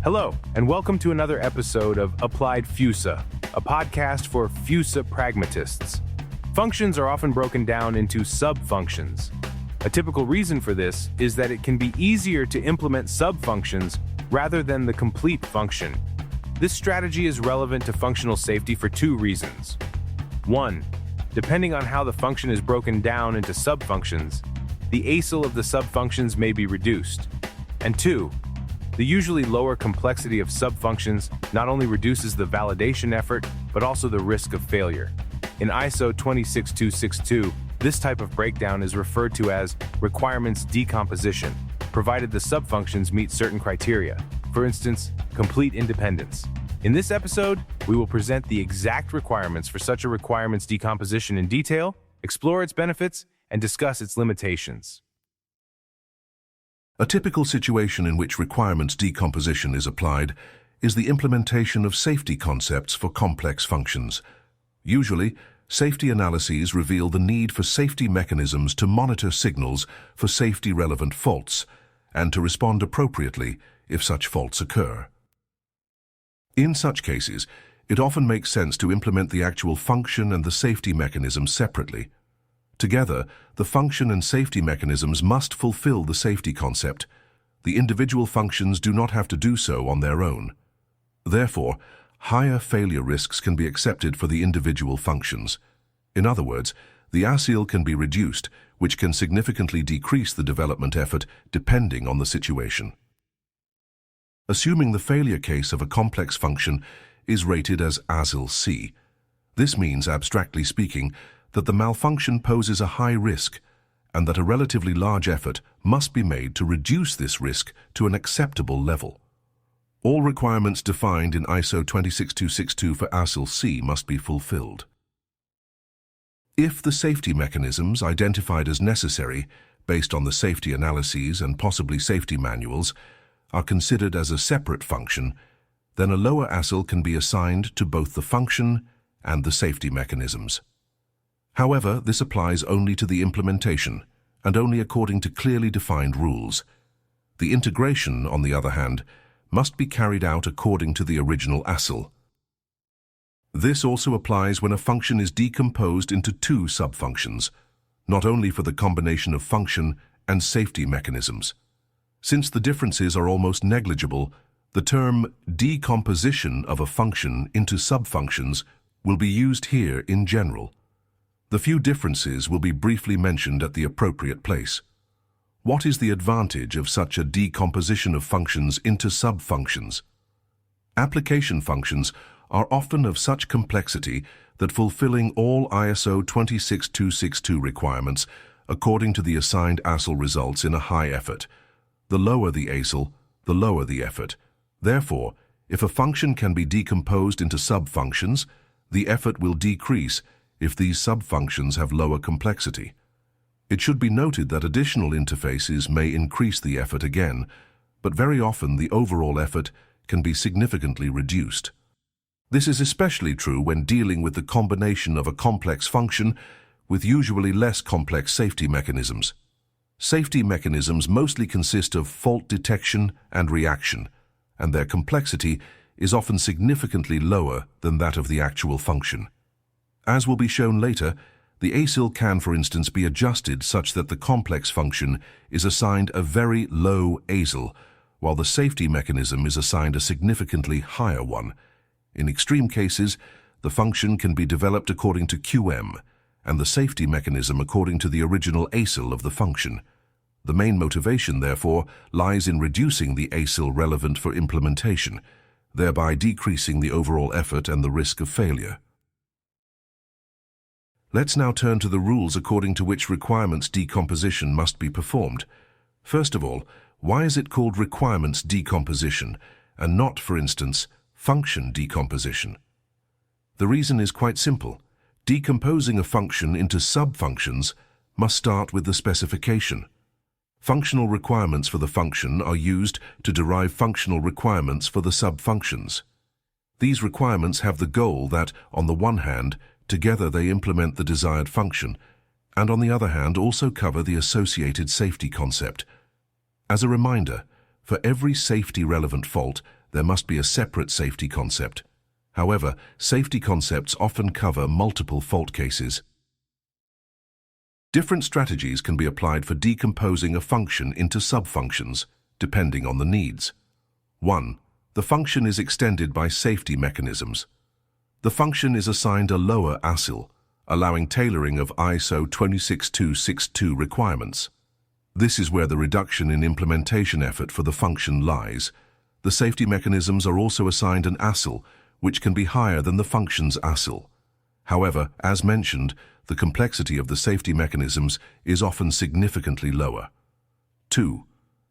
Hello, and welcome to another episode of Applied FuSa, a podcast for FuSa pragmatists. Functions are often broken down into sub-functions. A typical reason for this is that it can be easier to implement sub-functions rather than the complete function. This strategy is relevant to functional safety for two reasons. 1. Depending on how the function is broken down into sub-functions, the ASIL of the sub-functions may be reduced. And 2. The usually lower complexity of sub-functions not only reduces the validation effort, but also the risk of failure. In ISO 26262, this type of breakdown is referred to as requirements decomposition, provided the sub-functions meet certain criteria, for instance, complete independence. In this episode, we will present the exact requirements for such a requirements decomposition in detail, explore its benefits, and discuss its limitations. A typical situation in which requirements decomposition is applied is the implementation of safety concepts for complex functions. Usually, safety analyses reveal the need for safety mechanisms to monitor signals for safety-relevant faults and to respond appropriately if such faults occur. In such cases, it often makes sense to implement the actual function and the safety mechanism separately. Together, the function and safety mechanisms must fulfill the safety concept. The individual functions do not have to do so on their own. Therefore, higher failure risks can be accepted for the individual functions. In other words, the ASIL can be reduced, which can significantly decrease the development effort depending on the situation. Assuming the failure case of a complex function is rated as ASIL C. This means, abstractly speaking, that the malfunction poses a high risk and that a relatively large effort must be made to reduce this risk to an acceptable level. All requirements defined in ISO 26262 for ASIL C must be fulfilled. If the safety mechanisms identified as necessary, based on the safety analyses and possibly safety manuals, are considered as a separate function, then a lower ASIL can be assigned to both the function and the safety mechanisms. However, this applies only to the implementation, and only according to clearly defined rules. The integration, on the other hand, must be carried out according to the original ASIL. This also applies when a function is decomposed into two subfunctions, not only for the combination of function and safety mechanisms. Since the differences are almost negligible, the term decomposition of a function into subfunctions will be used here in general. The few differences will be briefly mentioned at the appropriate place. What is the advantage of such a decomposition of functions into subfunctions? Application functions are often of such complexity that fulfilling all ISO 26262 requirements according to the assigned ASIL results in a high effort. The lower the ASIL, the lower the effort. Therefore, if a function can be decomposed into subfunctions, the effort will decrease if these subfunctions have lower complexity. It should be noted that additional interfaces may increase the effort again, but very often the overall effort can be significantly reduced. This is especially true when dealing with the combination of a complex function with usually less complex safety mechanisms. Safety mechanisms mostly consist of fault detection and reaction, and their complexity is often significantly lower than that of the actual function. As will be shown later, the ASIL can, for instance, be adjusted such that the complex function is assigned a very low ASIL, while the safety mechanism is assigned a significantly higher one. In extreme cases, the function can be developed according to QM, and the safety mechanism according to the original ASIL of the function. The main motivation, therefore, lies in reducing the ASIL relevant for implementation, thereby decreasing the overall effort and the risk of failure. Let's now turn to the rules according to which requirements decomposition must be performed. First of all, why is it called requirements decomposition and not, for instance, function decomposition? The reason is quite simple. Decomposing a function into subfunctions must start with the specification. Functional requirements for the function are used to derive functional requirements for the subfunctions. These requirements have the goal that, on the one hand, together they implement the desired function, and on the other hand also cover the associated safety concept. As a reminder, for every safety-relevant fault, there must be a separate safety concept. However, safety concepts often cover multiple fault cases. Different strategies can be applied for decomposing a function into subfunctions, depending on the needs. 1. The function is extended by safety mechanisms. The function is assigned a lower ASIL, allowing tailoring of ISO 26262 requirements. This is where the reduction in implementation effort for the function lies. The safety mechanisms are also assigned an ASIL, which can be higher than the function's ASIL. However, as mentioned, the complexity of the safety mechanisms is often significantly lower. 2.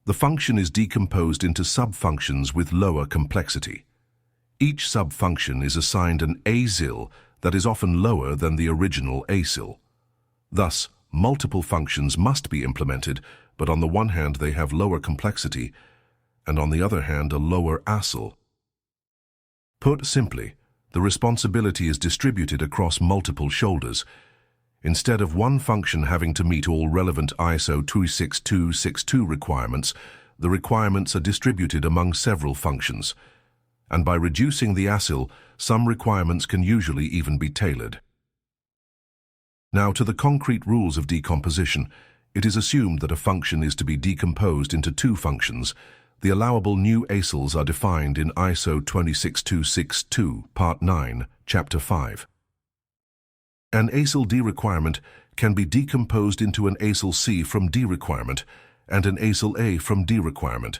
The function is decomposed into subfunctions with lower complexity. Each subfunction is assigned an ASIL that is often lower than the original ASIL. Thus, multiple functions must be implemented, but on the one hand they have lower complexity, and on the other hand a lower ASIL. Put simply, the responsibility is distributed across multiple shoulders. Instead of one function having to meet all relevant ISO 26262 requirements, the requirements are distributed among several functions. And by reducing the ASIL, some requirements can usually even be tailored. Now, to the concrete rules of decomposition, it is assumed that a function is to be decomposed into two functions. The allowable new ASILs are defined in ISO 26262, Part 9, Chapter 5. An ASIL D requirement can be decomposed into an ASIL C from D requirement and an ASIL A from D requirement.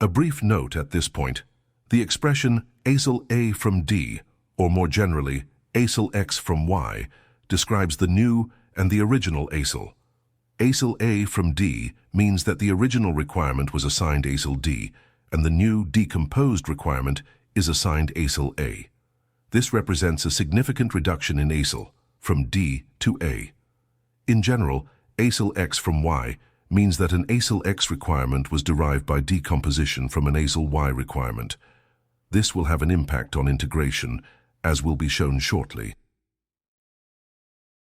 A brief note at this point. The expression ASIL A from D, or more generally, ASIL X from Y, describes the new and the original ASIL. ASIL A from D means that the original requirement was assigned ASIL D, and the new decomposed requirement is assigned ASIL A. This represents a significant reduction in ASIL, from D to A. In general, ASIL X from Y means that an ASIL X requirement was derived by decomposition from an ASIL Y requirement. This will have an impact on integration, as will be shown shortly.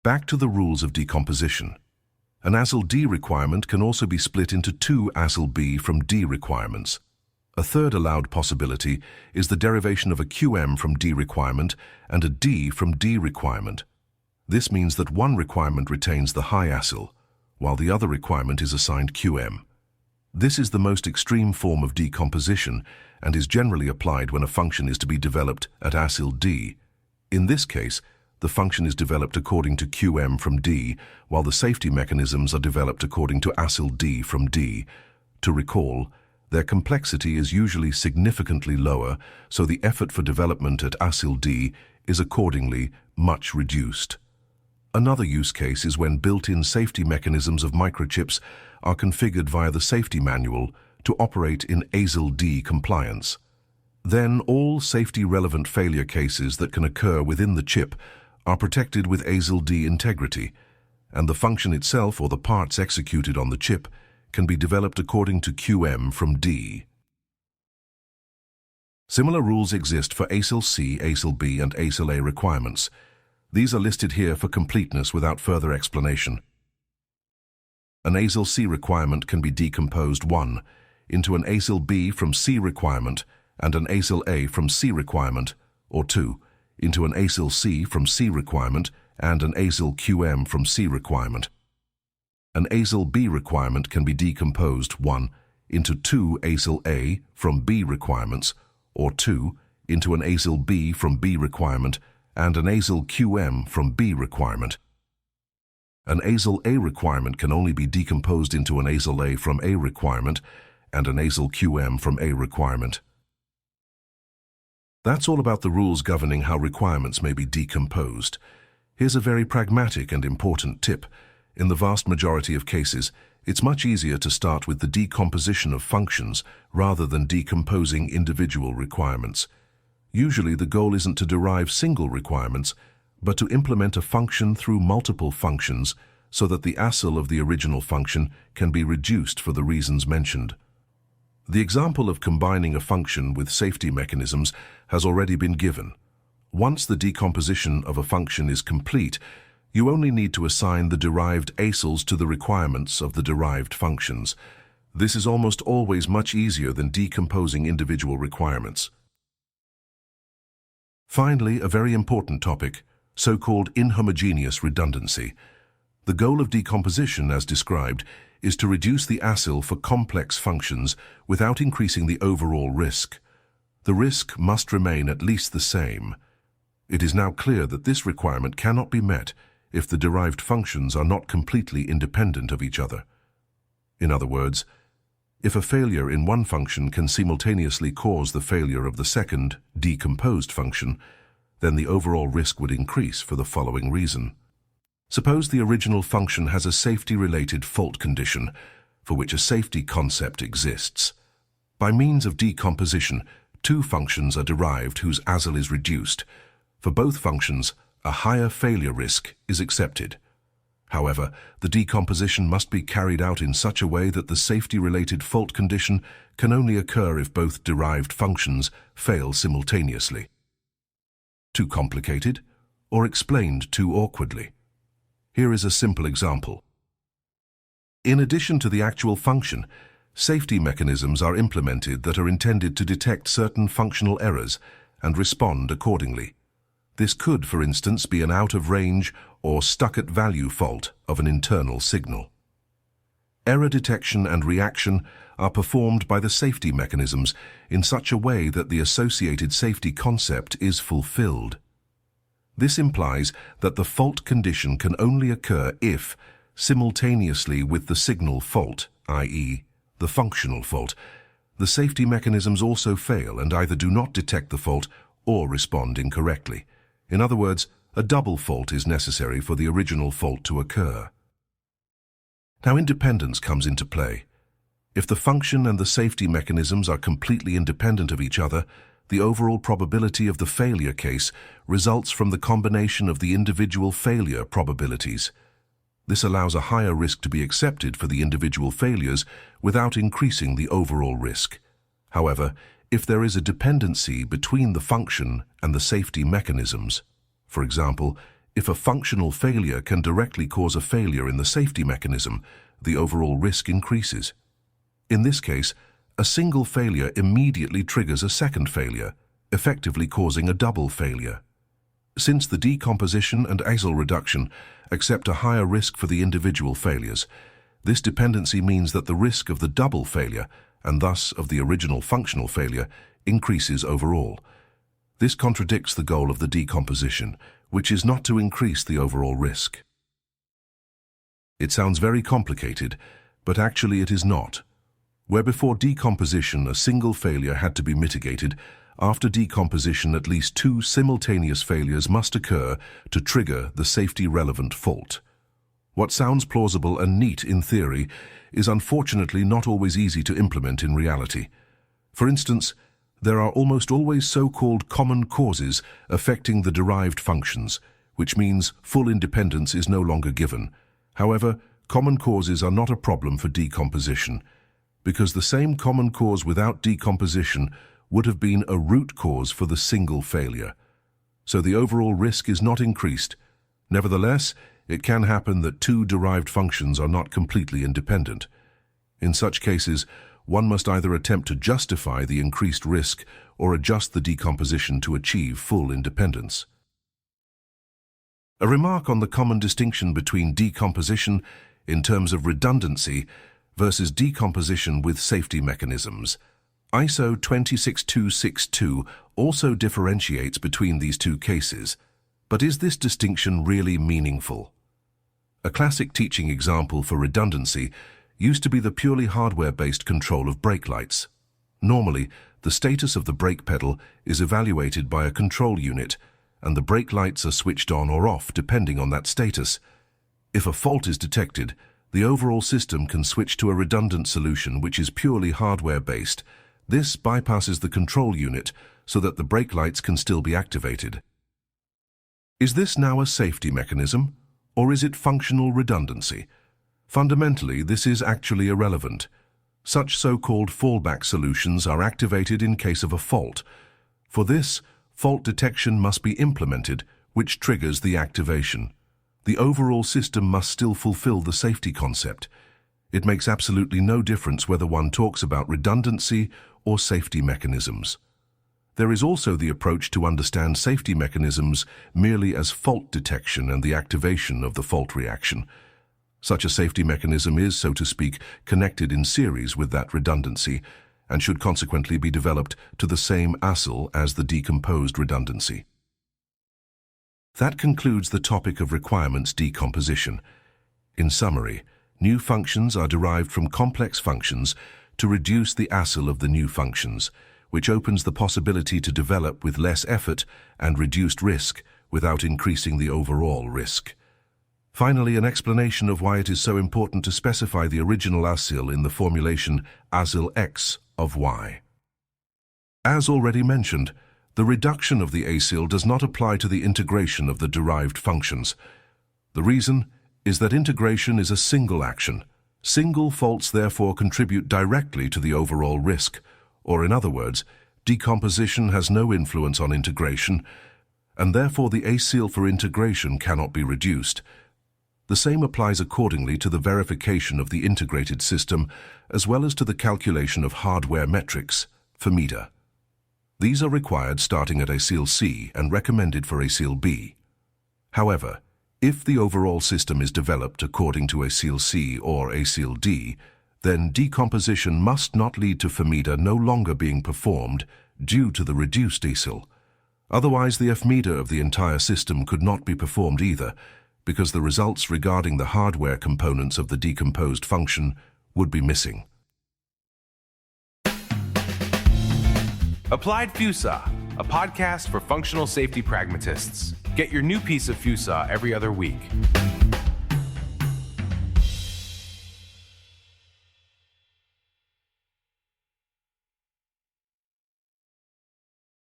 Back to the rules of decomposition. An ASIL D requirement can also be split into two ASIL B from D requirements. A third allowed possibility is the derivation of a QM from D requirement and a D from D requirement. This means that one requirement retains the high ASIL, while the other requirement is assigned QM. This is the most extreme form of decomposition and is generally applied when a function is to be developed at ASIL D. In this case, the function is developed according to QM from D, while the safety mechanisms are developed according to ASIL D from D. To recall, their complexity is usually significantly lower, so the effort for development at ASIL D is accordingly much reduced. Another use case is when built-in safety mechanisms of microchips are configured via the safety manual to operate in ASIL D compliance. Then all safety-relevant failure cases that can occur within the chip are protected with ASIL D integrity, and the function itself or the parts executed on the chip can be developed according to QM from D. Similar rules exist for ASIL C, ASIL B, and ASIL A requirements. These are listed here for completeness without further explanation. An ASIL C requirement can be decomposed 1. Into an ASIL B from C requirement and an ASIL A from C requirement, or 2. Into an ASIL C from C requirement and an ASIL QM from C requirement. An ASIL B requirement can be decomposed 1. Into 2 ASIL A from B requirements, or 2. Into an ASIL B from B requirement and an ASIL QM from B requirement. An ASIL A requirement can only be decomposed into an ASIL A from A requirement and an ASIL QM from A requirement. That's all about the rules governing how requirements may be decomposed. Here's a very pragmatic and important tip. In the vast majority of cases, it's much easier to start with the decomposition of functions rather than decomposing individual requirements. Usually the goal isn't to derive single requirements, but to implement a function through multiple functions so that the ASIL of the original function can be reduced for the reasons mentioned. The example of combining a function with safety mechanisms has already been given. Once the decomposition of a function is complete, you only need to assign the derived ASILs to the requirements of the derived functions. This is almost always much easier than decomposing individual requirements. Finally, a very important topic, so-called inhomogeneous redundancy. The goal of decomposition, as described, is to reduce the ASIL for complex functions without increasing the overall risk. The risk must remain at least the same. It is now clear that this requirement cannot be met if the derived functions are not completely independent of each other. In other words, if a failure in one function can simultaneously cause the failure of the second, decomposed function, then the overall risk would increase for the following reason. Suppose the original function has a safety-related fault condition for which a safety concept exists. By means of decomposition, two functions are derived whose ASIL is reduced. For both functions, a higher failure risk is accepted. However, the decomposition must be carried out in such a way that the safety-related fault condition can only occur if both derived functions fail simultaneously. Too complicated, or explained too awkwardly? Here is a simple example. In addition to the actual function, safety mechanisms are implemented that are intended to detect certain functional errors and respond accordingly. This could, for instance, be an out-of-range or stuck-at-value fault of an internal signal. Error detection and reaction are performed by the safety mechanisms in such a way that the associated safety concept is fulfilled. This implies that the fault condition can only occur if, simultaneously with the signal fault, i.e., the functional fault, the safety mechanisms also fail and either do not detect the fault or respond incorrectly. In other words, a double fault is necessary for the original fault to occur. Now, independence comes into play. If the function and the safety mechanisms are completely independent of each other, the overall probability of the failure case results from the combination of the individual failure probabilities. This allows a higher risk to be accepted for the individual failures without increasing the overall risk. However, if there is a dependency between the function and the safety mechanisms, for example, if a functional failure can directly cause a failure in the safety mechanism, the overall risk increases. In this case, a single failure immediately triggers a second failure, effectively causing a double failure. Since the decomposition and ASIL reduction accept a higher risk for the individual failures, this dependency means that the risk of the double failure, and thus of the original functional failure, increases overall. This contradicts the goal of the decomposition, which is not to increase the overall risk. It sounds very complicated, but actually it is not. Where before decomposition a single failure had to be mitigated, after decomposition at least two simultaneous failures must occur to trigger the safety-relevant fault. What sounds plausible and neat in theory is unfortunately not always easy to implement in reality. For instance, there are almost always so-called common causes affecting the derived functions, which means full independence is no longer given. However, common causes are not a problem for decomposition, because the same common cause without decomposition would have been a root cause for the single failure. So the overall risk is not increased. Nevertheless, it can happen that two derived functions are not completely independent. In such cases, one must either attempt to justify the increased risk or adjust the decomposition to achieve full independence. A remark on the common distinction between decomposition in terms of redundancy versus decomposition with safety mechanisms. ISO 26262 also differentiates between these two cases, but is this distinction really meaningful? A classic teaching example for redundancy used to be the purely hardware-based control of brake lights. Normally, the status of the brake pedal is evaluated by a control unit, and the brake lights are switched on or off depending on that status. If a fault is detected, the overall system can switch to a redundant solution which is purely hardware-based. This bypasses the control unit so that the brake lights can still be activated. Is this now a safety mechanism, or is it functional redundancy? Fundamentally, this is actually irrelevant. Such so-called fallback solutions are activated in case of a fault. For this, fault detection must be implemented, which triggers the activation. The overall system must still fulfill the safety concept. It makes absolutely no difference whether one talks about redundancy or safety mechanisms. There is also the approach to understand safety mechanisms merely as fault detection and the activation of the fault reaction. Such a safety mechanism is, so to speak, connected in series with that redundancy and should consequently be developed to the same ASIL as the decomposed redundancy. That concludes the topic of requirements decomposition. In summary, new functions are derived from complex functions to reduce the ASIL of the new functions, which opens the possibility to develop with less effort and reduced risk without increasing the overall risk. Finally, an explanation of why it is so important to specify the original ASIL in the formulation ASIL X of Y. As already mentioned, the reduction of the ASIL does not apply to the integration of the derived functions. The reason is that integration is a single action. Single faults therefore contribute directly to the overall risk, or in other words, decomposition has no influence on integration, and therefore the ASIL for integration cannot be reduced. The same applies accordingly to the verification of the integrated system, as well as to the calculation of hardware metrics, FuSa. These are required starting at ASIL C and recommended for ASIL B. However, if the overall system is developed according to ASIL C or ASIL D, then decomposition must not lead to FuSa no longer being performed due to the reduced ASIL. Otherwise, the FuSa of the entire system could not be performed either, because the results regarding the hardware components of the decomposed function would be missing. Applied FuSa, a podcast for functional safety pragmatists. Get your new piece of FuSa every other week.